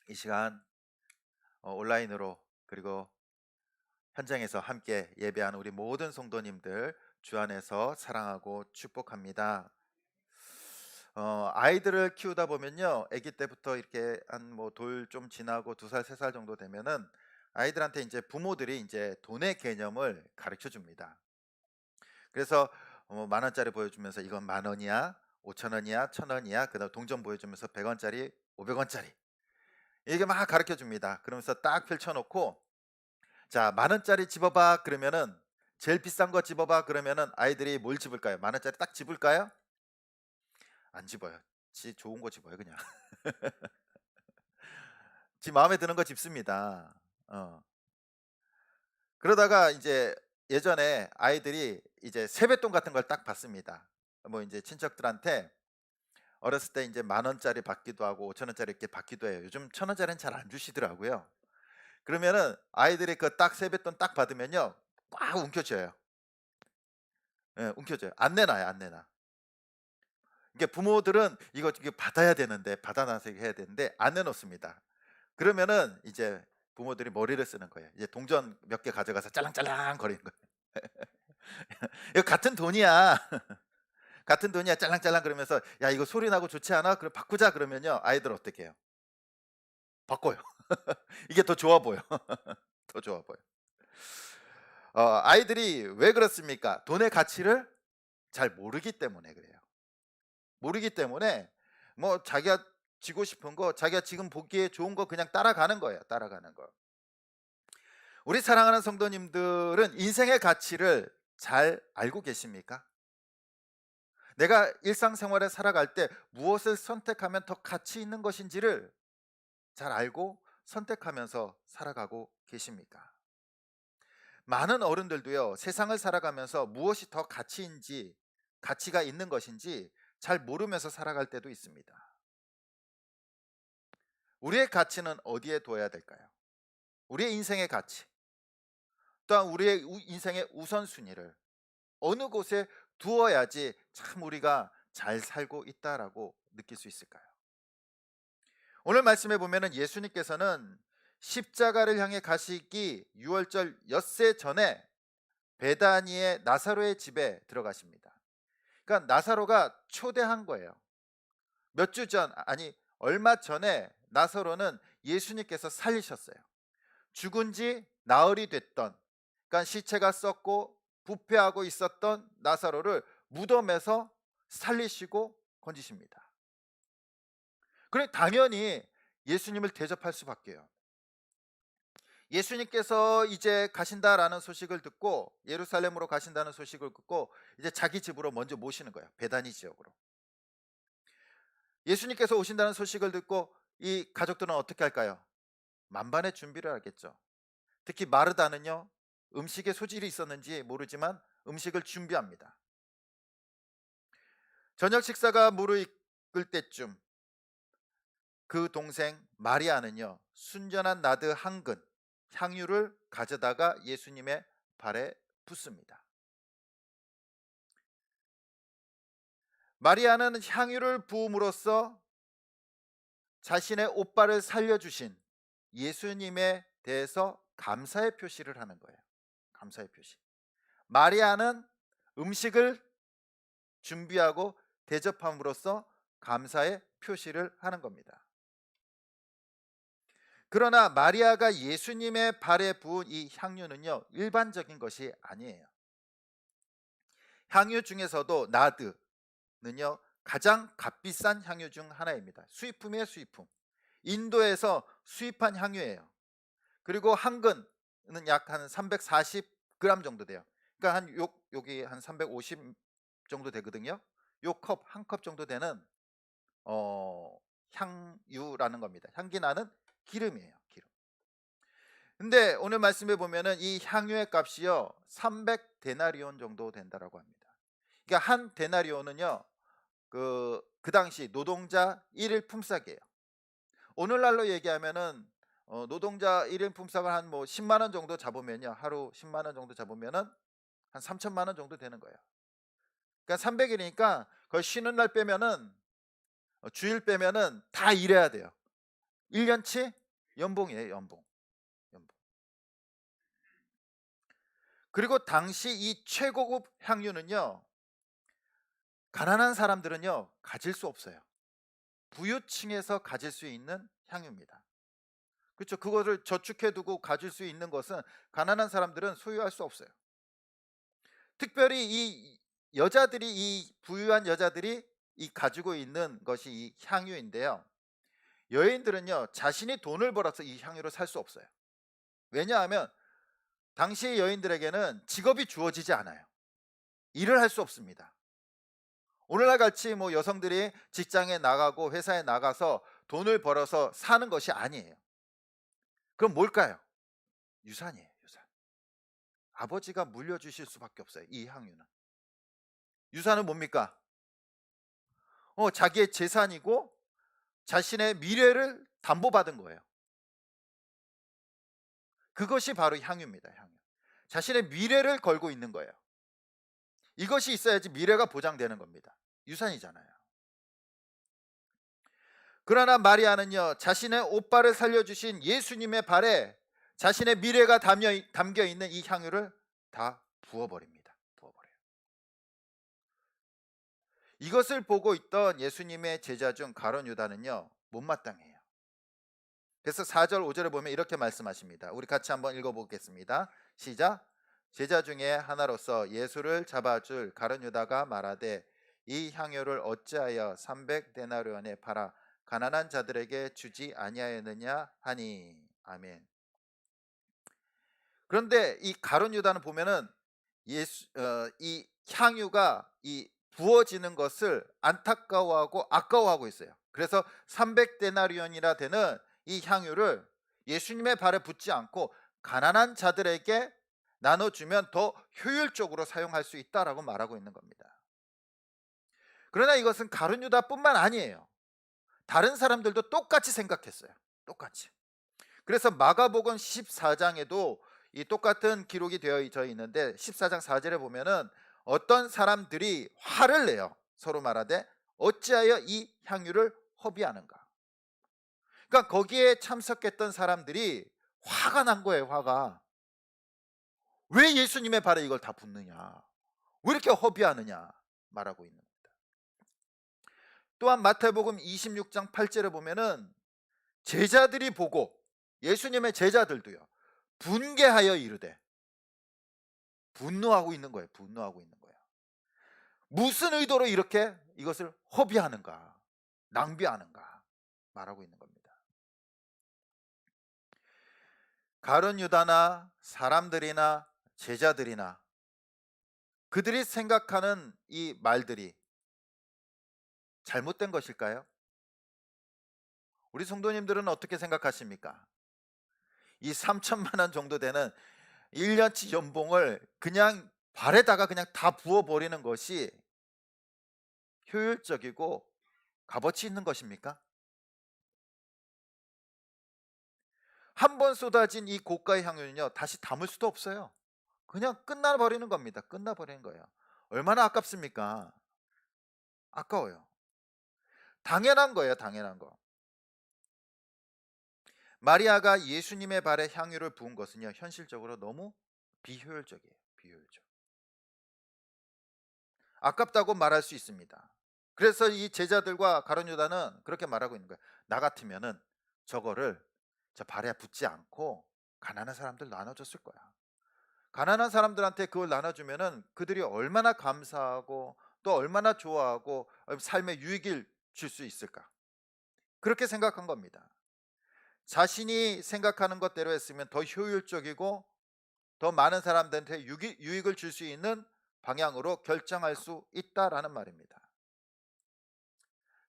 이 시간 온라인으로 그리고 현장에서 함께 예배하는 우리 모든 성도님들 주 안에서 사랑하고 축복합니다. 아이들을 키우다 보면요, 아기 때부터 이렇게 한 뭐 돌 좀 지나고 2살, 3살 정도 되면은 아이들한테 이제 부모들이 이제 돈의 개념을 가르쳐 줍니다. 그래서 10,000원짜리 보여주면서 이건 10,000원이야, 5,000원이야, 1,000원이야. 그다음 동전 보여주면서 100원짜리, 500원짜리 이게 막 가르쳐 줍니다. 그러면서 딱 펼쳐놓고 자, 10,000원짜리 집어봐 그러면은 제일 비싼 거 집어봐 그러면은 아이들이 뭘 집을까요? 10,000원짜리 딱 집을까요? 안 집어요. 지 좋은 거 집어요 그냥. 지 마음에 드는 거 집습니다. 어. 그러다가 이제 예전에 아이들이 이제 세뱃돈 같은 걸 딱 받습니다. 뭐 이제 친척들한테 어렸을 때 이제 10,000원짜리 받기도 하고 5,000원짜리 이렇게 받기도 해요. 요즘 1,000원짜리는 잘 안 주시더라고요. 그러면은 아이들이 그 딱 세뱃돈 딱 받으면요, 꽉 움켜쥐어요. 예, 움켜쥐어요. 안 내놔요, 안 내놔. 이게 부모들은 이게 받아야 되는데 받아 놔서 해야 되는데 안 내놓습니다. 그러면은 이제 부모들이 머리를 쓰는 거예요. 이제 동전 몇 개 가져가서 짤랑짤랑 거리는 거예요. "이거 같은 돈이야. 같은 돈이야." 짤랑짤랑 그러면서 "야 이거 소리 나고 좋지 않아? 그럼 바꾸자." 그러면요, 아이들 어떻게 해요? 바꿔요. 이게 더 좋아 보여. 더 좋아 보여. 아이들이 왜 그렇습니까? 돈의 가치를 잘 모르기 때문에 그래요. 모르기 때문에 뭐 자기가 지고 싶은 거, 자기가 지금 보기에 좋은 거 그냥 따라가는 거예요. 따라가는 거. 우리 사랑하는 성도님들은 인생의 가치를 잘 알고 계십니까? 내가 일상생활에 살아갈 때 무엇을 선택하면 더 가치 있는 것인지를 잘 알고 선택하면서 살아가고 계십니까? 많은 어른들도요, 세상을 살아가면서 무엇이 더 가치가 있는 것인지 잘 모르면서 살아갈 때도 있습니다. 우리의 가치는 어디에 둬야 될까요? 우리의 인생의 가치, 또한 우리의 인생의 우선순위를 어느 곳에 두어야지 참 우리가 잘 살고 있다라고 느낄 수 있을까요? 오늘 말씀해 보면은 예수님께서는 십자가를 향해 가시기 6월절 엿새 전에 베다니의 나사로의 집에 들어가십니다. 그러니까 나사로가 초대한 거예요. 몇 주 전, 아니 얼마 전에 나사로는 예수님께서 살리셨어요. 죽은 지 나흘이 됐던, 그러니까 시체가 썩고 부패하고 있었던 나사로를 무덤에서 살리시고 건지십니다. 그래 당연히 예수님을 대접할 수밖에요. 예수님께서 이제 가신다라는 소식을 듣고, 예루살렘으로 가신다는 소식을 듣고 이제 자기 집으로 먼저 모시는 거예요. 베다니 지역으로. 예수님께서 오신다는 소식을 듣고 이 가족들은 어떻게 할까요? 만반의 준비를 하겠죠. 특히 마르다는요, 음식에 소질이 있었는지 모르지만 음식을 준비합니다. 저녁 식사가 무르익을 때쯤 그 동생 마리아는요, 순전한 나드 한 근 향유를 가져다가 예수님의 발에 붓습니다. 마리아는 향유를 부음으로써 자신의 오빠를 살려주신 예수님에 대해서 감사의 표시를 하는 거예요. 감사의 표시. 마리아는 음식을 준비하고 대접함으로써 감사의 표시를 하는 겁니다. 그러나 마리아가 예수님의 발에 부은 이 향유는요, 일반적인 것이 아니에요. 향유 중에서도 나드는요, 가장 값비싼 향유 중 하나입니다. 수입품이에요, 수입품. 인도에서 수입한 향유예요. 그리고 한 근은 약 한 340g 정도 돼요. 그러니까 여기 한 350 정도 되거든요. 요 컵 한 컵 정도 되는 어 향유라는 겁니다. 향기 나는 기름이에요, 기름. 근데 오늘 말씀에 보면은 이 향유의 값이요, 300 데나리온 정도 된다라고 합니다. 그러니까 한 데나리온은요, 그 당시 노동자 1일 품삯이에요. 오늘날로 얘기하면은 노동자 1인 품삯을 한 뭐 10만 원 정도 잡으면요, 하루 10만 원 정도 잡으면은 한 3천만 원 정도 되는 거예요. 그러니까 300일이니까 거의 쉬는 날 빼면은 주일 빼면은 다 일해야 돼요. 1년치 연봉이에요, 연봉. 연봉. 그리고 당시 이 최고급 향유는요, 가난한 사람들은요 가질 수 없어요. 부유층에서 가질 수 있는 향유입니다. 그렇죠. 그것을 저축해 두고 가질 수 있는 것은 가난한 사람들은 소유할 수 없어요. 특별히 이 여자들이, 이 부유한 여자들이 이 가지고 있는 것이 이 향유인데요. 여인들은요 자신이 돈을 벌어서 이 향유를 살 수 없어요. 왜냐하면 당시 여인들에게는 직업이 주어지지 않아요. 일을 할 수 없습니다. 오늘날 같이 뭐 여성들이 직장에 나가고 회사에 나가서 돈을 벌어서 사는 것이 아니에요. 그럼 뭘까요? 유산이에요, 유산. 아버지가 물려주실 수밖에 없어요, 이 향유는. 유산은 뭡니까? 자기의 재산이고 자신의 미래를 담보받은 거예요. 그것이 바로 향유입니다, 향유. 자신의 미래를 걸고 있는 거예요. 이것이 있어야지 미래가 보장되는 겁니다. 유산이잖아요. 그러나 마리아는요 자신의 오빠를 살려주신 예수님의 발에 자신의 미래가 담겨 있는 이 향유를 다 부어버립니다. 부어버려요. 이것을 보고 있던 예수님의 제자 중 가룟 유다는요 못마땅해요. 그래서 4절 5절에 보면 이렇게 말씀하십니다. 우리 같이 한번 읽어보겠습니다. 시작. 제자 중에 하나로서 예수를 잡아줄 가룟 유다가 말하되 이 향유를 어찌하여 300데나리온에 팔아 가난한 자들에게 주지 아니하였느냐 하니. 아멘. 그런데 이 가룟 유다는 보면은 이 향유가 이 부어지는 것을 안타까워하고 아까워하고 있어요. 그래서 300데나리온이라 되는 이 향유를 예수님의 발에 붓지 않고 가난한 자들에게 나눠주면 더 효율적으로 사용할 수 있다라고 말하고 있는 겁니다. 그러나 이것은 가룟 유다뿐만 아니에요. 다른 사람들도 똑같이 생각했어요. 똑같이. 그래서 마가복음 14장에도 이 똑같은 기록이 되어 있는데 14장 4절에 보면은 어떤 사람들이 화를 내요. 서로 말하되 어찌하여 이 향유를 허비하는가. 그러니까 거기에 참석했던 사람들이 화가 난 거예요. 화가. 왜 예수님의 발에 이걸 다 붓느냐, 왜 이렇게 허비하느냐 말하고 있는 겁니다. 또한 마태복음 26장 8절에 보면은 제자들이 보고, 예수님의 제자들도요 분개하여 이르되, 분노하고 있는 거예요. 분노하고 있는 거예요. 무슨 의도로 이렇게 이것을 허비하는가, 낭비하는가 말하고 있는 겁니다. 가룟 유다나 사람들이나 제자들이나 그들이 생각하는 이 말들이 잘못된 것일까요? 우리 성도님들은 어떻게 생각하십니까? 이 3천만 원 정도 되는 1년치 연봉을 그냥 발에다가 그냥 다 부어버리는 것이 효율적이고 값어치 있는 것입니까? 한 번 쏟아진 이 고가의 향유는요 다시 담을 수도 없어요. 그냥 끝나버리는 겁니다. 끝나버리는 거예요. 얼마나 아깝습니까? 아까워요. 당연한 거예요. 당연한 거. 마리아가 예수님의 발에 향유를 부은 것은요 현실적으로 너무 비효율적이에요. 비효율적. 아깝다고 말할 수 있습니다. 그래서 이 제자들과 가룟 유다는 그렇게 말하고 있는 거예요. 나 같으면은 저거를 저 발에 붙지 않고 가난한 사람들 나눠줬을 거야. 가난한 사람들한테 그걸 나눠주면은 그들이 얼마나 감사하고 또 얼마나 좋아하고 삶의 유익을 줄 수 있을까. 그렇게 생각한 겁니다. 자신이 생각하는 것대로 했으면 더 효율적이고 더 많은 사람들한테 유익을 줄 수 있는 방향으로 결정할 수 있다라는 말입니다.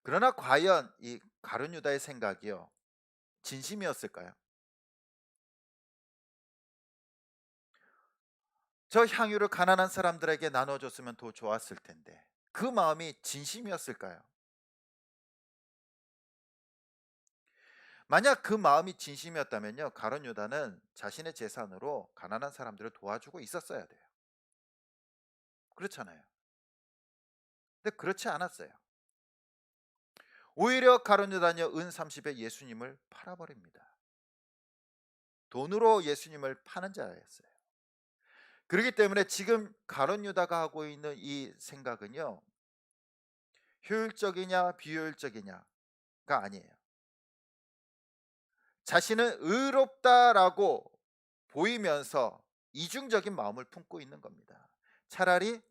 그러나 과연 이 가룟 유다의 생각이요 진심이었을까요? 저 향유를 가난한 사람들에게 나눠줬으면 더 좋았을 텐데 그 마음이 진심이었을까요? 만약 그 마음이 진심이었다면요 가룟 유다는 자신의 재산으로 가난한 사람들을 도와주고 있었어야 돼요. 그렇잖아요. 근데 그렇지 않았어요. 오히려 가룟 유다는요 은 30에 예수님을 팔아버립니다. 돈으로 예수님을 파는 자였어요. 그렇기 때문에 지금 가룟 유다가 하고 있는 이 생각은요 효율적이냐 비효율적이냐가 아니에요. 자신은 의롭다라고 보이면서 이중적인 마음을 품고 있는 겁니다. 차라리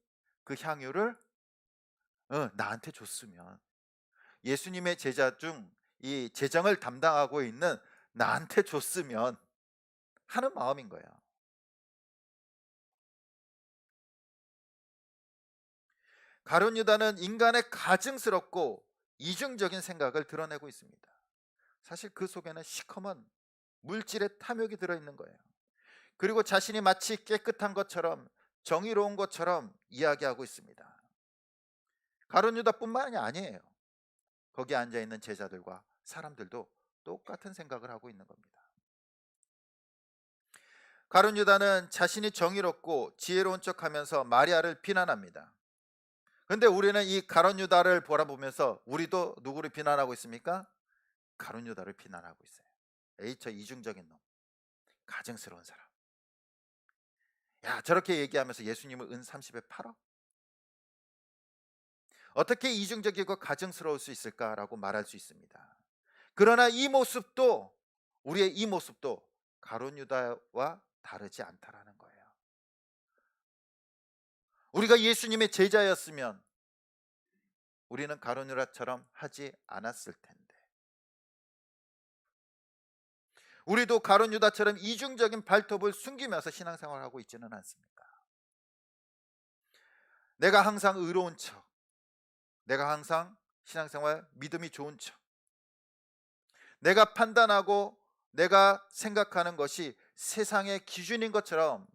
그 향유를 나한테 줬으면, 예수님의 제자 중 이 재정을 담당하고 있는 나한테 줬으면 하는 마음인 거예요. 가룟 유다는 인간의 가증스럽고 이중적인 생각을 드러내고 있습니다. 사실 그 속에는 시커먼 물질의 탐욕이 들어있는 거예요. 그리고 자신이 마치 깨끗한 것처럼 정의로운 것처럼 이야기하고 있습니다. 가룟 유다뿐만이 아니에요. 거기 앉아 있는 제자들과 사람들도 똑같은 생각을 하고 있는 겁니다. 가룟 유다는 자신이 정의롭고 지혜로운 척하면서 마리아를 비난합니다. 그런데 우리는 이 가룟 유다를 바라보면서 우리도 누구를 비난하고 있습니까? 가룟 유다를 비난하고 있어요. 에이, 저 이중적인 놈, 가증스러운 사람. 야, 저렇게 얘기하면서 예수님을 은 30에 팔어? 어떻게 이중적이고 가증스러울 수 있을까라고 말할 수 있습니다. 그러나 이 모습도, 우리의 이 모습도 가룟 유다와 다르지 않다라는 거예요. 우리가 예수님의 제자였으면 우리는 가룟 유다처럼 하지 않았을 텐데, 우리도 가룟 유다처럼 이중적인 발톱을 숨기면서 신앙생활을 하고 있지는 않습니까? 내가 항상 의로운 척, 내가 항상 신앙생활 믿음이 좋은 척, 내가 판단하고 내가 생각하는 것이 세상의 기준인 것처럼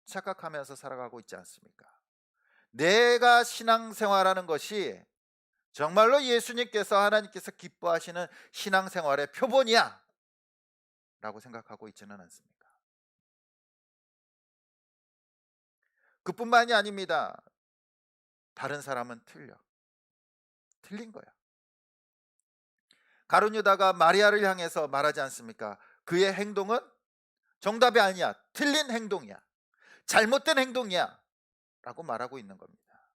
착각하면서 살아가고 있지 않습니까? 내가 신앙생활하는 것이 정말로 예수님께서, 하나님께서 기뻐하시는 신앙생활의 표본이야 라고 생각하고 있지는 않습니까? 그뿐만이 아닙니다. 다른 사람은 틀린 거야. 가룟 유다가 마리아를 향해서 말하지 않습니까? 그의 행동은 정답이 아니야, 틀린 행동이야, 잘못된 행동이야 라고 말하고 있는 겁니다.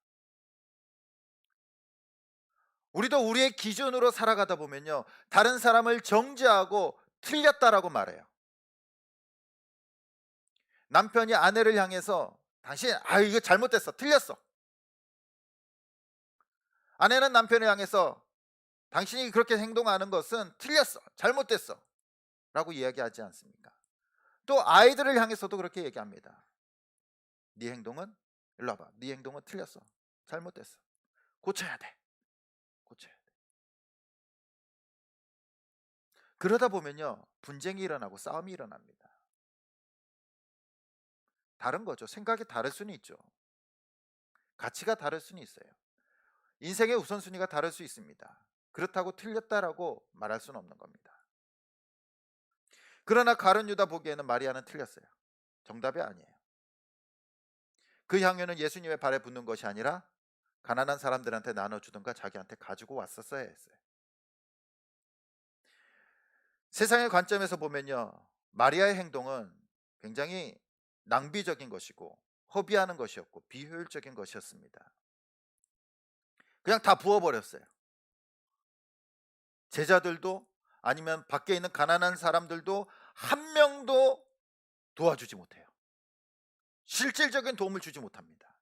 우리도 우리의 기준으로 살아가다 보면요 다른 사람을 정죄하고 틀렸다라고 말해요. 남편이 아내를 향해서 당신 이거 잘못됐어, 틀렸어. 아내는 남편을 향해서 당신이 그렇게 행동하는 것은 틀렸어, 잘못됐어 라고 이야기하지 않습니까? 또 아이들을 향해서도 그렇게 얘기합니다. 네 행동은, 일로 와봐, 네 행동은 틀렸어, 잘못됐어, 고쳐야 돼, 고쳐야 돼. 그러다 보면요 분쟁이 일어나고 싸움이 일어납니다. 다른 거죠. 생각이 다를 수는 있죠. 가치가 다를 수는 있어요. 인생의 우선순위가 다를 수 있습니다. 그렇다고 틀렸다라고 말할 수는 없는 겁니다. 그러나 가룟 유다 보기에는 마리아는 틀렸어요. 정답이 아니에요. 그 향유는 예수님의 발에 붓는 것이 아니라 가난한 사람들한테 나눠주든가 자기한테 가지고 왔었어야 했어요. 세상의 관점에서 보면요 마리아의 행동은 굉장히 낭비적인 것이고 허비하는 것이었고 비효율적인 것이었습니다. 그냥 다 부어버렸어요. 제자들도, 아니면 밖에 있는 가난한 사람들도 한 명도 도와주지 못해요. 실질적인 도움을 주지 못합니다.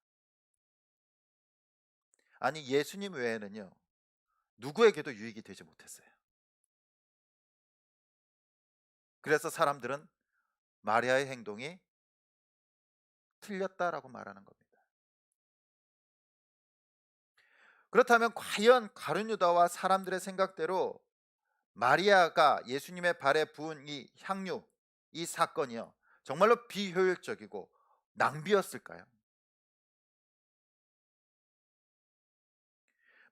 아니 예수님 외에는요 누구에게도 유익이 되지 못했어요. 그래서 사람들은 마리아의 행동이 틀렸다라고 말하는 겁니다. 그렇다면 과연 가룟 유다와 사람들의 생각대로 마리아가 예수님의 발에 부은 이 향유, 이 사건이요 정말로 비효율적이고 낭비였을까요?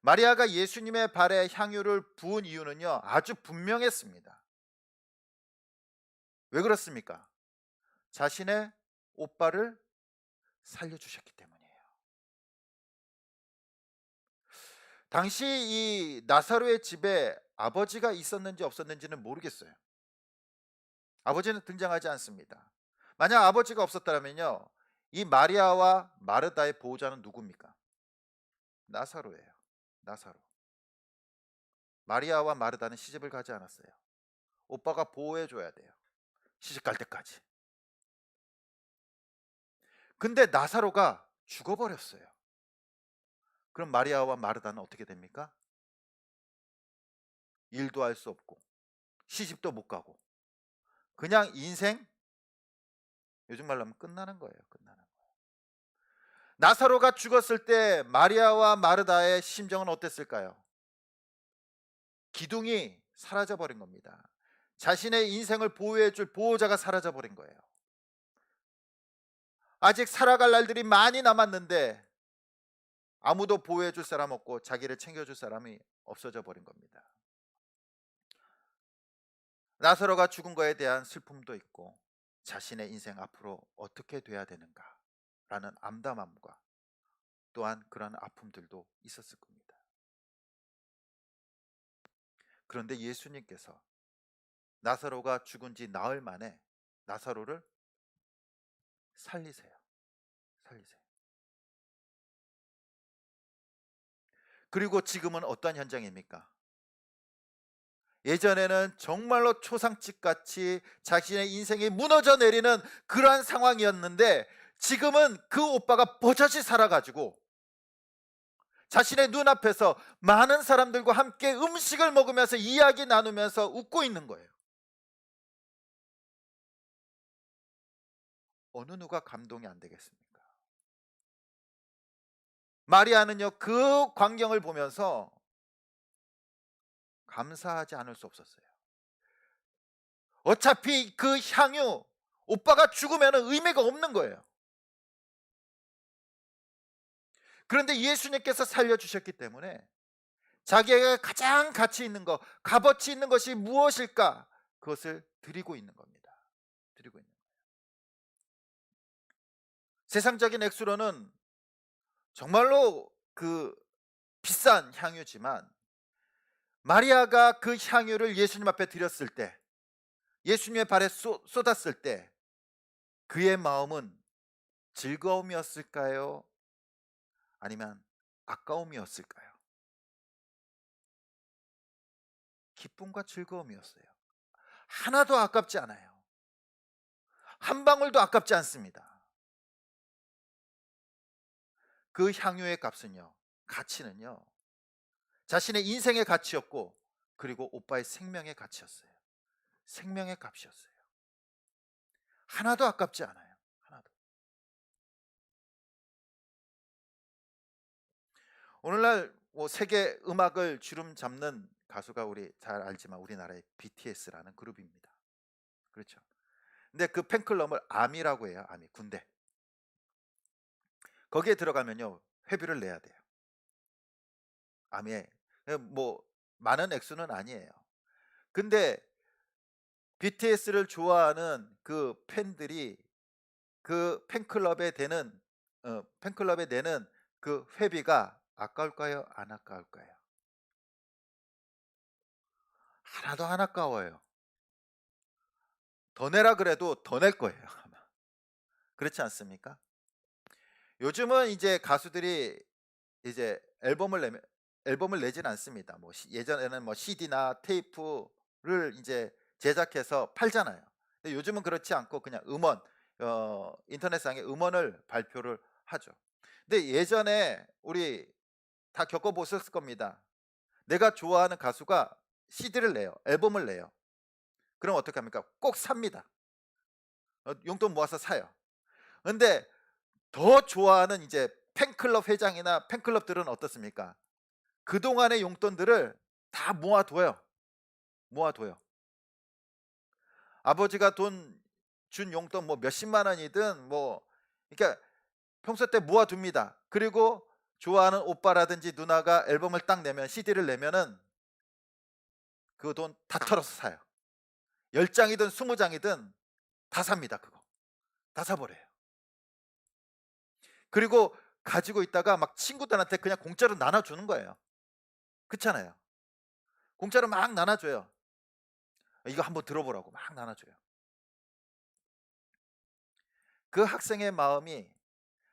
마리아가 예수님의 발에 향유를 부은 이유는요 아주 분명했습니다. 왜 그렇습니까? 자신의 오빠를 살려주셨기 때문이에요. 당시 이 나사로의 집에 아버지가 있었는지 없었는지는 모르겠어요. 아버지는 등장하지 않습니다. 만약 아버지가 없었다면요, 이 마리아와 마르다의 보호자는 누굽니까? 나사로예요. 나사로. 마리아와 마르다는 시집을 가지 않았어요. 오빠가 보호해 줘야 돼요. 시집 갈 때까지. 근데 나사로가 죽어버렸어요. 그럼 마리아와 마르다는 어떻게 됩니까? 일도 할 수 없고 시집도 못 가고 그냥 인생, 요즘 말로 하면 끝나는 거예요. 끝나는 거예요. 나사로가 죽었을 때 마리아와 마르다의 심정은 어땠을까요? 기둥이 사라져 버린 겁니다. 자신의 인생을 보호해 줄 보호자가 사라져 버린 거예요. 아직 살아갈 날들이 많이 남았는데 아무도 보호해 줄 사람 없고 자기를 챙겨 줄 사람이 없어져 버린 겁니다. 나사로가 죽은 거에 대한 슬픔도 있고 자신의 인생 앞으로 어떻게 돼야 되는가라는 암담함과 또한 그런 아픔들도 있었을 겁니다. 그런데 예수님께서 나사로가 죽은 지 나흘 만에 나사로를 살리세요. 살리세요. 그리고 지금은 어떤 현장입니까? 예전에는 정말로 초상집 같이 자신의 인생이 무너져 내리는 그러한 상황이었는데 지금은 그 오빠가 버젓이 살아가지고 자신의 눈앞에서 많은 사람들과 함께 음식을 먹으면서 이야기 나누면서 웃고 있는 거예요. 어느 누가 감동이 안 되겠습니까? 마리아는요, 그 광경을 보면서 감사하지 않을 수 없었어요. 어차피 그 향유, 오빠가 죽으면 의미가 없는 거예요. 그런데 예수님께서 살려주셨기 때문에 자기가 가장 가치 있는 것, 값어치 있는 것이 무엇일까? 그것을 드리고 있는 겁니다. 드리고 있는 거예요. 세상적인 액수로는 정말로 그 비싼 향유지만 마리아가 그 향유를 예수님 앞에 드렸을 때, 예수님의 발에 쏟았을 때 그의 마음은 즐거움이었을까요? 아니면 아까움이었을까요? 기쁨과 즐거움이었어요. 하나도 아깝지 않아요. 한 방울도 아깝지 않습니다. 그 향유의 값은요, 가치는요, 자신의 인생의 가치였고 그리고 오빠의 생명의 가치였어요. 생명의 값이었어요. 하나도 아깝지 않아요. 하나도. 오늘날 뭐 세계 음악을 주름 잡는 가수가 우리 잘 알지만 우리나라의 BTS라는 그룹입니다. 그렇죠. 근데 그 팬클럽을 아미라고 해요. 아미 군대. 거기에 들어가면요, 회비를 내야 돼요. 아미에 뭐 많은 액수는 아니에요. 근데 BTS를 좋아하는 그 팬들이 그 팬클럽에 내는 그 회비가 아까울까요? 안 아까울까요? 하나도 안 아까워요. 더 내라 그래도 더 낼 거예요, 아마. 그렇지 않습니까? 요즘은 이제 가수들이 이제 앨범을 내진 않습니다. 뭐 예전에는 뭐 CD나 테이프를 이제 제작해서 팔잖아요. 근데 요즘은 그렇지 않고 그냥 인터넷상에 음원을 발표를 하죠. 근데 예전에 우리 다 겪어보셨을 겁니다. 내가 좋아하는 가수가 CD를 내요. 앨범을 내요. 그럼 어떻게 합니까? 꼭 삽니다. 용돈 모아서 사요. 근데 더 좋아하는 이제 팬클럽 회장이나 팬클럽들은 어떻습니까? 그동안의 용돈들을 다 모아둬요. 모아둬요. 아버지가 돈 준 용돈 뭐 몇십만 원이든 뭐, 그러니까 평소 때 모아둡니다. 그리고 좋아하는 오빠라든지 누나가 앨범을 딱 내면, CD를 내면은 그 돈 다 털어서 사요. 10장이든 20장이든 다 삽니다. 그거 다 사버려요. 그리고 가지고 있다가 막 친구들한테 그냥 공짜로 나눠주는 거예요. 그렇잖아요. 공짜로 막 나눠줘요. 이거 한번 들어보라고 막 나눠줘요. 그 학생의 마음이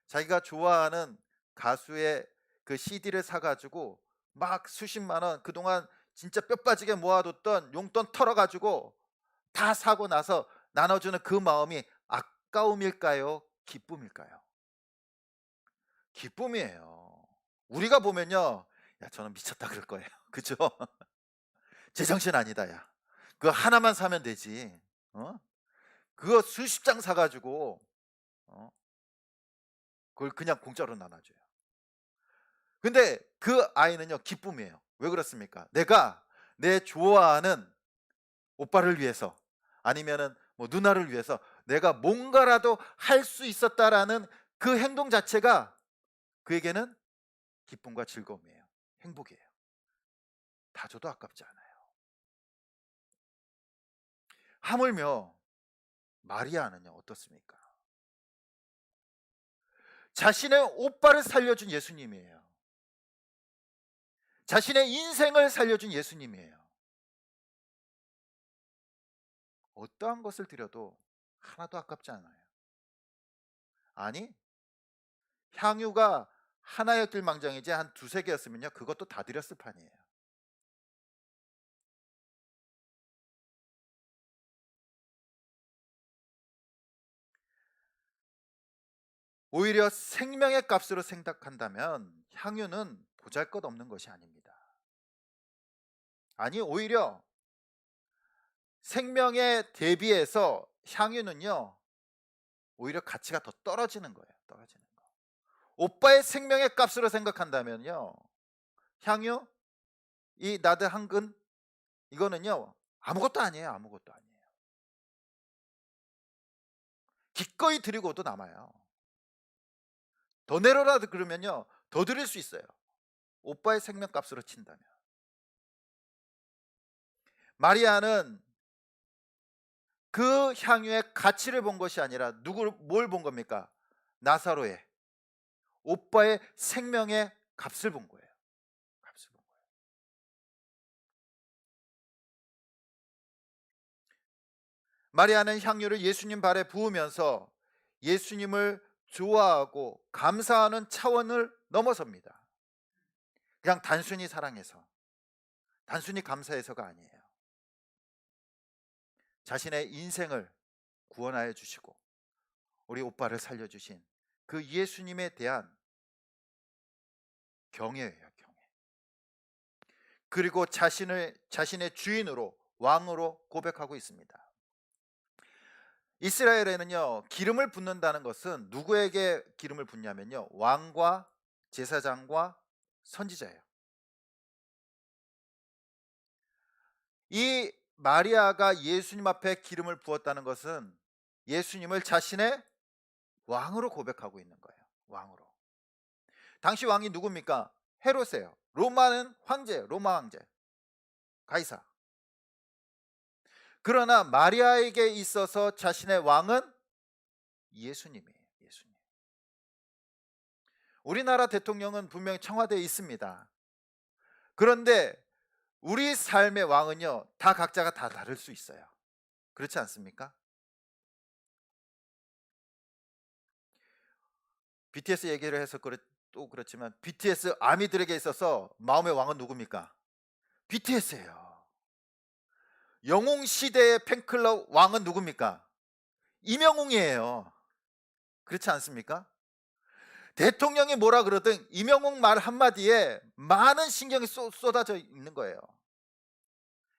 자기가 좋아하는 가수의 그 CD를 사 가지고 막 수십만 원 그동안 진짜 뼈 빠지게 모아뒀던 용돈 털어 가지고 다 사고 나서 나눠주는 그 마음이 아까움일까요? 기쁨일까요? 기쁨이에요. 우리가 보면요. 야, 저는 미쳤다 그럴 거예요. 그죠? 제정신 아니다, 야. 그거 하나만 사면 되지. 어? 그거 수십 장 사가지고, 어? 그걸 그냥 공짜로 나눠줘요. 근데 그 아이는요, 기쁨이에요. 왜 그렇습니까? 내가 내 좋아하는 오빠를 위해서 아니면은 뭐 누나를 위해서 내가 뭔가라도 할 수 있었다라는 그 행동 자체가 그에게는 기쁨과 즐거움이에요. 행복이에요. 다 줘도 아깝지 않아요. 하물며 마리아는요, 어떻습니까? 자신의 오빠를 살려준 예수님이에요. 자신의 인생을 살려준 예수님이에요. 어떠한 것을 드려도 하나도 아깝지 않아요. 아니, 향유가 하나였길 망정이지 한 두세 개였으면요, 그것도 다 드렸을 판이에요. 오히려 생명의 값으로 생각한다면 향유는 보잘것없는 것이 아닙니다. 아니, 오히려 생명에 대비해서 향유는요, 오히려 가치가 더 떨어지는 거예요. 떨어지는 거. 오빠의 생명의 값으로 생각한다면요, 향유 이 나드 한 근 이거는요, 아무것도 아니에요. 아무것도 아니에요. 기꺼이 드리고도 남아요. 더 내려라도 그러면요, 더 드릴 수 있어요. 오빠의 생명값으로 친다면. 마리아는 그 향유의 가치를 본 것이 아니라 누구를 뭘 본 겁니까? 나사로의 오빠의 생명의 값을 본 거예요. 값을 본 거예요. 마리아는 향유를 예수님 발에 부으면서 예수님을 좋아하고 감사하는 차원을 넘어섭니다. 그냥 단순히 사랑해서, 단순히 감사해서가 아니에요. 자신의 인생을 구원하여 주시고 우리 오빠를 살려주신 그 예수님에 대한 경외예요, 경외. 그리고 자신의 주인으로 왕으로 고백하고 있습니다. 이스라엘에는요, 기름을 붓는다는 것은 누구에게 기름을 붓냐면요, 왕과 제사장과 선지자예요. 이 마리아가 예수님 앞에 기름을 부었다는 것은 예수님을 자신의 왕으로 고백하고 있는 거예요. 왕으로. 당시 왕이 누굽니까? 헤롯이에요. 로마는 황제, 로마 황제, 가이사. 그러나 마리아에게 있어서 자신의 왕은 예수님이에요. 예수님. 우리나라 대통령은 분명히 청와대에 있습니다. 그런데 우리 삶의 왕은요, 다 각자가 다 다를 수 있어요. 그렇지 않습니까? BTS 얘기를 해서 또 그렇지만 BTS 아미들에게 있어서 마음의 왕은 누굽니까? BTS예요. 영웅 시대의 팬클럽 왕은 누굽니까? 이명웅이에요. 그렇지 않습니까? 대통령이 뭐라 그러든 이명웅 말 한마디에 많은 신경이 쏟아져 있는 거예요.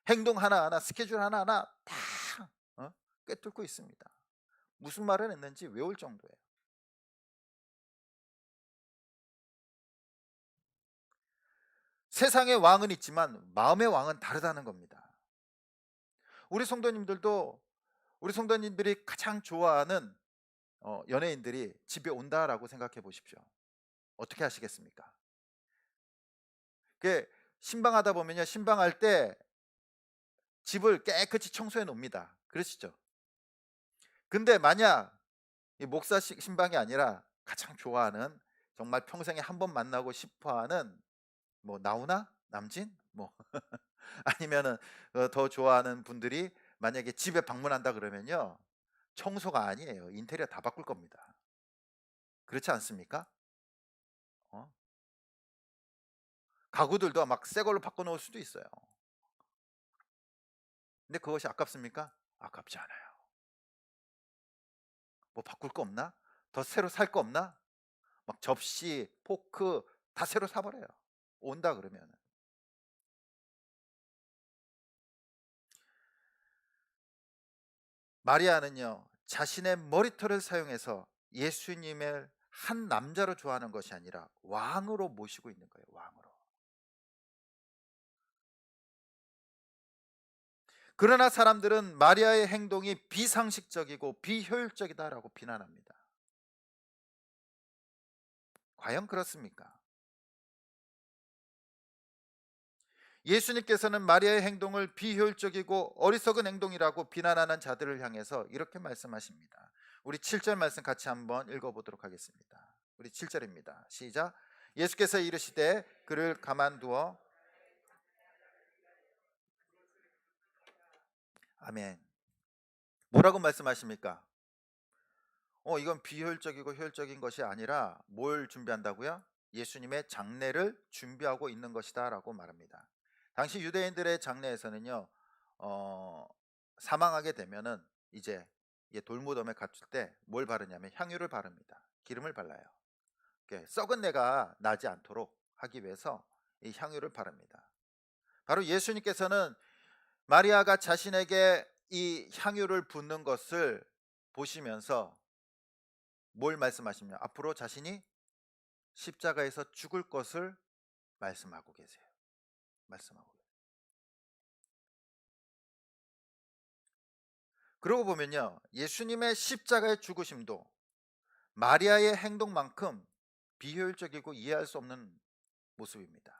행동 하나하나, 스케줄 하나하나 다 꿰뚫고 있습니다. 무슨 말을 했는지 외울 정도예요. 세상의 왕은 있지만 마음의 왕은 다르다는 겁니다. 우리 성도님들도, 우리 성도님들이 가장 좋아하는 연예인들이 집에 온다라고 생각해 보십시오. 어떻게 하시겠습니까? 그 신방하다 보면요, 신방할 때 집을 깨끗이 청소해 놓습니다. 그러시죠? 근데 만약 이 목사 신방이 아니라 가장 좋아하는, 정말 평생에 한 번 만나고 싶어하는 뭐 나훈아 남진? 뭐 아니면은 더 좋아하는 분들이 만약에 집에 방문한다 그러면요. 청소가 아니에요. 인테리어 다 바꿀 겁니다. 그렇지 않습니까? 어? 가구들도 막 새 걸로 바꿔 놓을 수도 있어요. 근데 그것이 아깝습니까? 아깝지 않아요. 뭐 바꿀 거 없나? 더 새로 살 거 없나? 막 접시, 포크 다 새로 사 버려요. 온다 그러면은. 마리아는요. 자신의 머리털을 사용해서 예수님을 한 남자로 좋아하는 것이 아니라 왕으로 모시고 있는 거예요. 왕으로. 그러나 사람들은 마리아의 행동이 비상식적이고 비효율적이다라고 비난합니다. 과연 그렇습니까? 예수님께서는 마리아의 행동을 비효율적이고 어리석은 행동이라고 비난하는 자들을 향해서 이렇게 말씀하십니다. 우리 7절 말씀 같이 한번 읽어보도록 하겠습니다. 우리 7절입니다. 시작. 예수께서 이르시되 그를 가만두어. 아멘. 뭐라고 말씀하십니까? 이건 비효율적이고 효율적인 것이 아니라 뭘 준비한다고요? 예수님의 장례를 준비하고 있는 것이다라고 말합니다. 당시 유대인들의 장례에서는요, 어, 사망하게 되면은 이제 돌무덤에 갇힐 때 뭘 바르냐면 향유를 바릅니다. 기름을 발라요. 썩은 내가 나지 않도록 하기 위해서 이 향유를 바릅니다. 바로 예수님께서는 마리아가 자신에게 이 향유를 붓는 것을 보시면서 뭘 말씀하시냐? 앞으로 자신이 십자가에서 죽을 것을 말씀하고 계세요. 말씀하고. 그러고 보면요. 예수님의 십자가의 죽으심도 마리아의 행동만큼 비효율적이고 이해할 수 없는 모습입니다.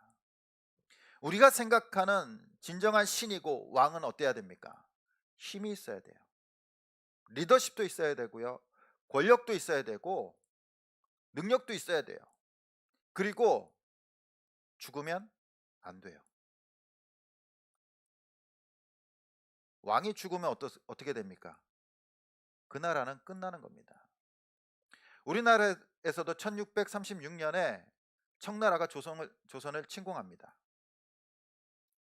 우리가 생각하는 진정한 신이고 왕은 어때야 됩니까? 힘이 있어야 돼요. 리더십도 있어야 되고요. 권력도 있어야 되고 능력도 있어야 돼요. 그리고 죽으면 안 돼요. 왕이 죽으면 어떻게 됩니까? 그 나라는 끝나는 겁니다. 우리나라에서도 1636년에 청나라가 조선을 침공합니다.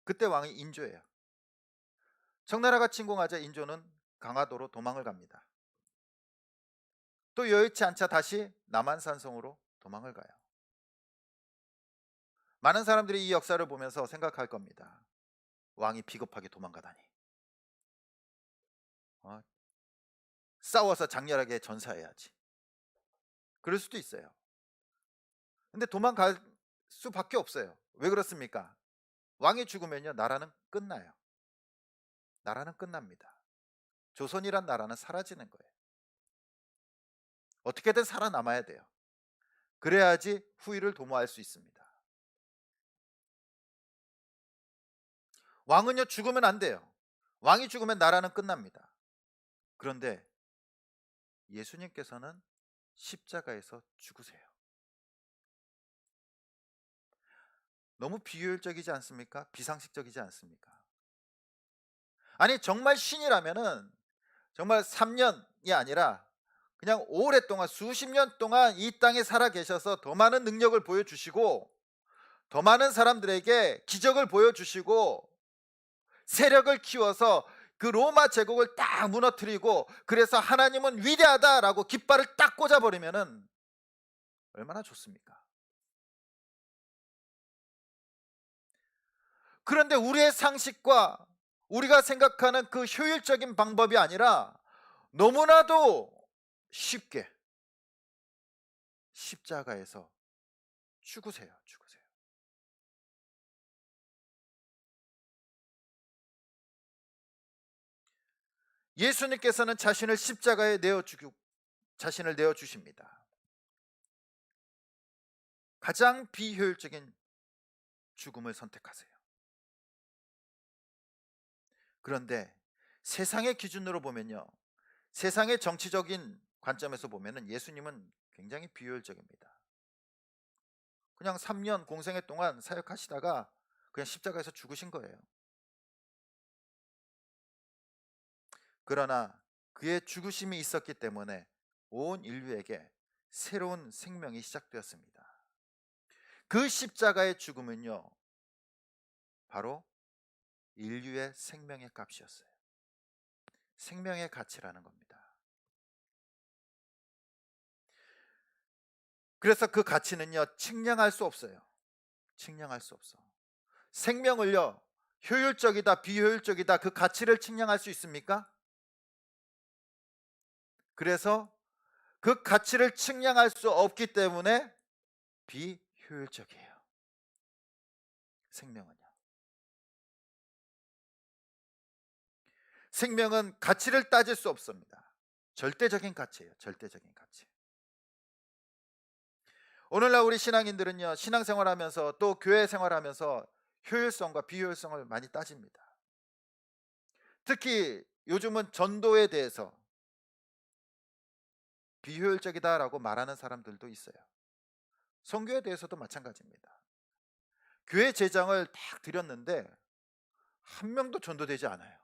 그때 왕이 인조예요. 청나라가 침공하자 인조는 강화도로 도망을 갑니다. 또 여의치 않자 다시 남한산성으로 도망을 가요. 많은 사람들이 이 역사를 보면서 생각할 겁니다. 왕이 비겁하게 도망가다니. 어? 싸워서 장렬하게 전사해야지. 그럴 수도 있어요. 근데 도망갈 수밖에 없어요. 왜 그렇습니까? 왕이 죽으면요 나라는 끝나요. 나라는 끝납니다. 조선이란 나라는 사라지는 거예요. 어떻게든 살아남아야 돼요. 그래야지 후위를 도모할 수 있습니다. 왕은요 죽으면 안 돼요. 왕이 죽으면 나라는 끝납니다. 그런데 예수님께서는 십자가에서 죽으세요. 너무 비효율적이지 않습니까? 비상식적이지 않습니까? 아니 정말 신이라면은 정말 3년이 아니라 그냥 오랫동안 수십 년 동안 이 땅에 살아 계셔서 더 많은 능력을 보여주시고 더 많은 사람들에게 기적을 보여주시고 세력을 키워서 그 로마 제국을 딱 무너뜨리고 그래서 하나님은 위대하다라고 깃발을 딱 꽂아버리면은 얼마나 좋습니까? 그런데 우리의 상식과 우리가 생각하는 그 효율적인 방법이 아니라 너무나도 쉽게 십자가에서 죽으세요. 죽으세요. 예수님께서는 자신을 십자가에 자신을 내어 주십니다. 가장 비효율적인 죽음을 선택하세요. 그런데 세상의 기준으로 보면요. 세상의 정치적인 관점에서 보면은 예수님은 굉장히 비효율적입니다. 그냥 3년 공생애 동안 사역하시다가 그냥 십자가에서 죽으신 거예요. 그러나 그의 죽으심이 있었기 때문에 온 인류에게 새로운 생명이 시작되었습니다. 그 십자가의 죽음은요, 바로 인류의 생명의 값이었어요. 생명의 가치라는 겁니다. 그래서 그 가치는요, 측량할 수 없어요. 측량할 수 없어. 생명을요, 효율적이다, 비효율적이다, 그 가치를 측량할 수 있습니까? 그래서 그 가치를 측량할 수 없기 때문에 비효율적이에요. 생명은요. 생명은 가치를 따질 수 없습니다. 절대적인 가치예요. 절대적인 가치. 오늘날 우리 신앙인들은요, 신앙생활하면서 또 교회 생활하면서 효율성과 비효율성을 많이 따집니다. 특히 요즘은 전도에 대해서 비효율적이다라고 말하는 사람들도 있어요. 선교에 대해서도 마찬가지입니다. 교회 재정을 딱 드렸는데 한 명도 전도되지 않아요.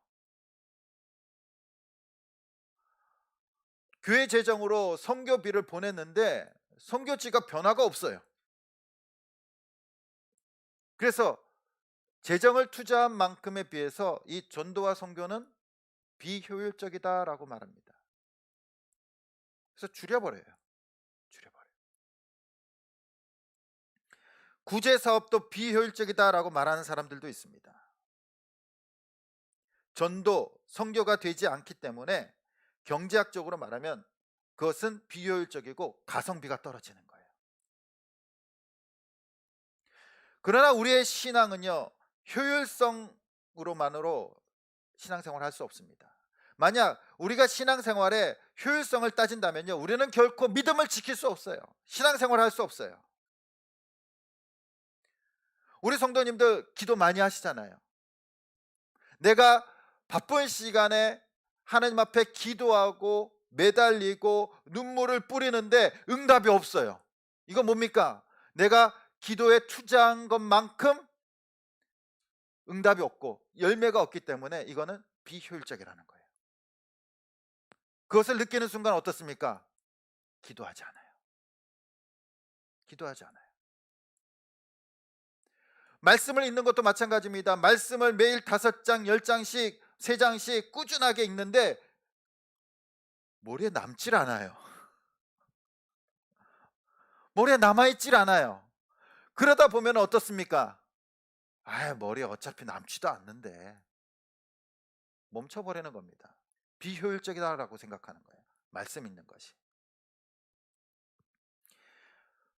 교회 재정으로 선교비를 보냈는데 선교지가 변화가 없어요. 그래서 재정을 투자한 만큼에 비해서 이 전도와 선교는 비효율적이다라고 말합니다. 그래서 줄여버려요. 줄여버려요. 구제 사업도 비효율적이다라고 말하는 사람들도 있습니다. 전도, 선교가 되지 않기 때문에 경제학적으로 말하면 그것은 비효율적이고 가성비가 떨어지는 거예요. 그러나 우리의 신앙은요, 효율성으로만으로 신앙생활을 할 수 없습니다. 만약 우리가 신앙생활에 효율성을 따진다면요, 우리는 결코 믿음을 지킬 수 없어요. 신앙생활을 할 수 없어요. 우리 성도님들 기도 많이 하시잖아요. 내가 바쁜 시간에 하나님 앞에 기도하고 매달리고 눈물을 뿌리는데 응답이 없어요. 이거 뭡니까? 내가 기도에 투자한 것만큼 응답이 없고 열매가 없기 때문에 이거는 비효율적이라는 거예요. 그것을 느끼는 순간 어떻습니까? 기도하지 않아요. 기도하지 않아요. 말씀을 읽는 것도 마찬가지입니다. 말씀을 매일 5장, 10장씩, 3장씩 꾸준하게 읽는데 머리에 남질 않아요. 머리에 남아있질 않아요. 그러다 보면 어떻습니까? 머리에 어차피 남지도 않는데 멈춰버리는 겁니다. 비효율적이다라고 생각하는 거예요. 말씀 있는 것이.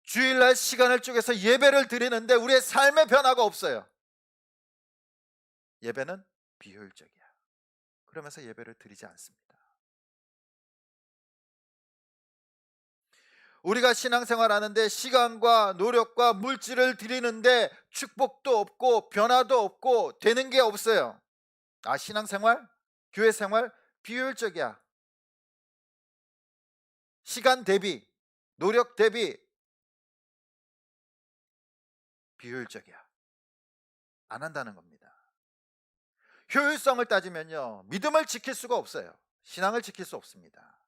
주일날 시간을 쪼개서 예배를 드리는데 우리의 삶의 변화가 없어요. 예배는 비효율적이야. 그러면서 예배를 드리지 않습니다. 우리가 신앙생활 하는데 시간과 노력과 물질을 드리는데 축복도 없고 변화도 없고 되는 게 없어요. 신앙생활, 교회생활 비효율적이야. 시간 대비, 노력 대비 비효율적이야. 안 한다는 겁니다. 효율성을 따지면요, 믿음을 지킬 수가 없어요. 신앙을 지킬 수 없습니다.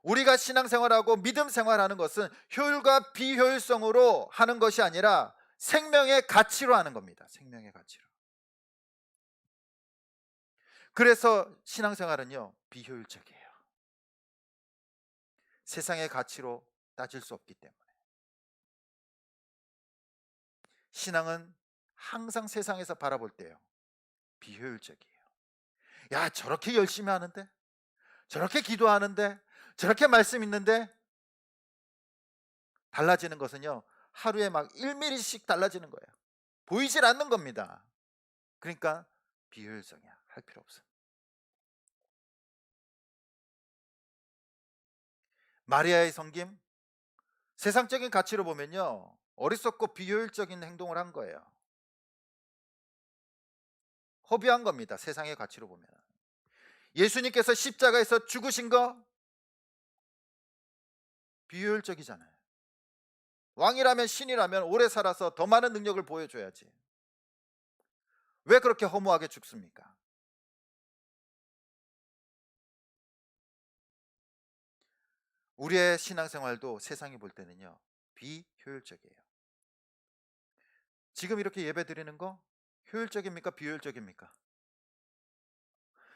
우리가 신앙생활하고 믿음 생활하는 것은 효율과 비효율성으로 하는 것이 아니라 생명의 가치로 하는 겁니다. 생명의 가치로. 그래서 신앙생활은요, 비효율적이에요. 세상의 가치로 따질 수 없기 때문에. 신앙은 항상 세상에서 바라볼 때요, 비효율적이에요. 야, 저렇게 열심히 하는데, 저렇게 기도하는데, 저렇게 말씀 있는데, 달라지는 것은요, 하루에 막 1mm씩 달라지는 거예요. 보이질 않는 겁니다. 그러니까 비효율성이야. 할 필요 없어. 마리아의 섬김, 세상적인 가치로 보면요, 어리석고 비효율적인 행동을 한 거예요. 허비한 겁니다. 세상의 가치로 보면. 예수님께서 십자가에서 죽으신 거 비효율적이잖아요. 왕이라면, 신이라면 오래 살아서 더 많은 능력을 보여줘야지. 왜 그렇게 허무하게 죽습니까? 우리의 신앙생활도 세상이 볼 때는요, 비효율적이에요. 지금 이렇게 예배 드리는 거 효율적입니까? 비효율적입니까?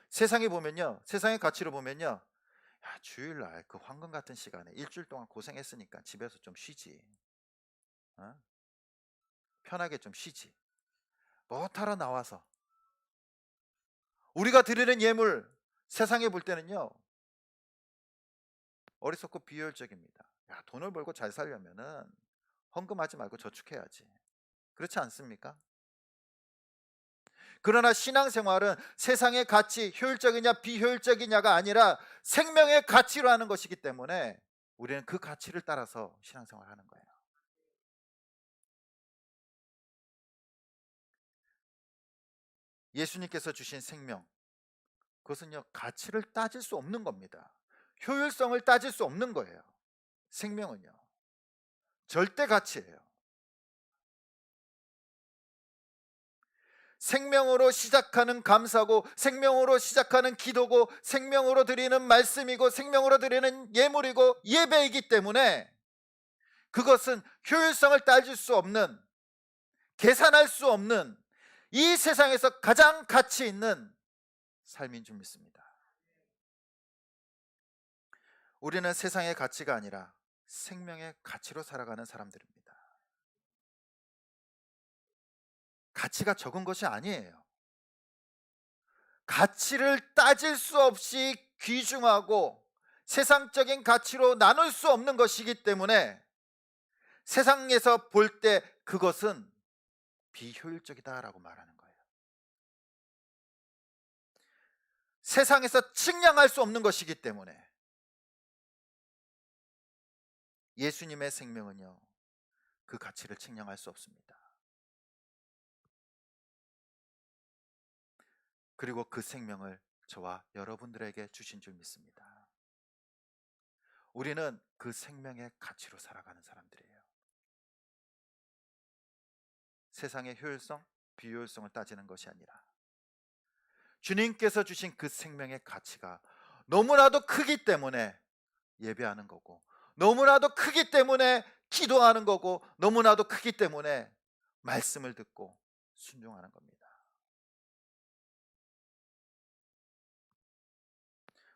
세상이 보면요, 세상의 가치로 보면요, 야, 주일날 그 황금 같은 시간에 일주일 동안 고생했으니까 집에서 좀 쉬지. 어? 편하게 좀 쉬지. 뭐하러 나와서. 우리가 드리는 예물, 세상에 볼 때는요, 어리석고 비효율적입니다. 야, 돈을 벌고 잘 살려면은 헌금하지 말고 저축해야지. 그렇지 않습니까? 그러나 신앙생활은 세상의 가치, 효율적이냐 비효율적이냐가 아니라 생명의 가치로 하는 것이기 때문에 우리는 그 가치를 따라서 신앙생활을 하는 거예요. 예수님께서 주신 생명, 그것은요, 가치를 따질 수 없는 겁니다. 효율성을 따질 수 없는 거예요. 생명은요, 절대 가치예요. 생명으로 시작하는 감사고, 생명으로 시작하는 기도고, 생명으로 드리는 말씀이고, 생명으로 드리는 예물이고 예배이기 때문에 그것은 효율성을 따질 수 없는, 계산할 수 없는, 이 세상에서 가장 가치 있는 삶인 줄 믿습니다. 우리는 세상의 가치가 아니라 생명의 가치로 살아가는 사람들입니다. 가치가 적은 것이 아니에요. 가치를 따질 수 없이 귀중하고 세상적인 가치로 나눌 수 없는 것이기 때문에 세상에서 볼 때 그것은 비효율적이다라고 말하는 거예요. 세상에서 측량할 수 없는 것이기 때문에 예수님의 생명은요, 그 가치를 측량할 수 없습니다. 그리고 그 생명을 저와 여러분들에게 주신 줄 믿습니다. 우리는 그 생명의 가치로 살아가는 사람들이에요. 세상의 효율성, 비효율성을 따지는 것이 아니라 주님께서 주신 그 생명의 가치가 너무나도 크기 때문에 예배하는 거고, 너무나도 크기 때문에 기도하는 거고, 너무나도 크기 때문에 말씀을 듣고 순종하는 겁니다.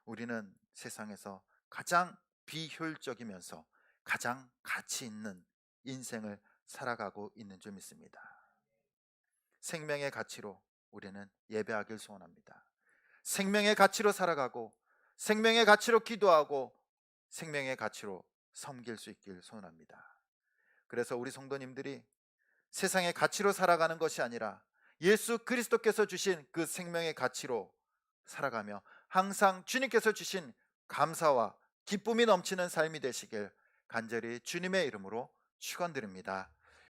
우리는 세상에서 가장 비효율적이면서 가장 가치 있는 인생을 살아가고 있는 줄 믿습니다. 생명의 가치로 우리는 예배하길 소원합니다. 생명의 가치로 살아가고, 생명의 가치로 기도하고, 생명의 가치로 섬길 수 있길 소원합니다. 그래서 우리 성도님들이 세상의 가치로 살아가는 것이 아니라 예수 그리스도께서 주신 그 생명의 가치로 살아가며 항상 주님께서 주신 감사와 기쁨이 넘치는 삶이 되시길 간절히 주님의 이름으로 축원드립니다.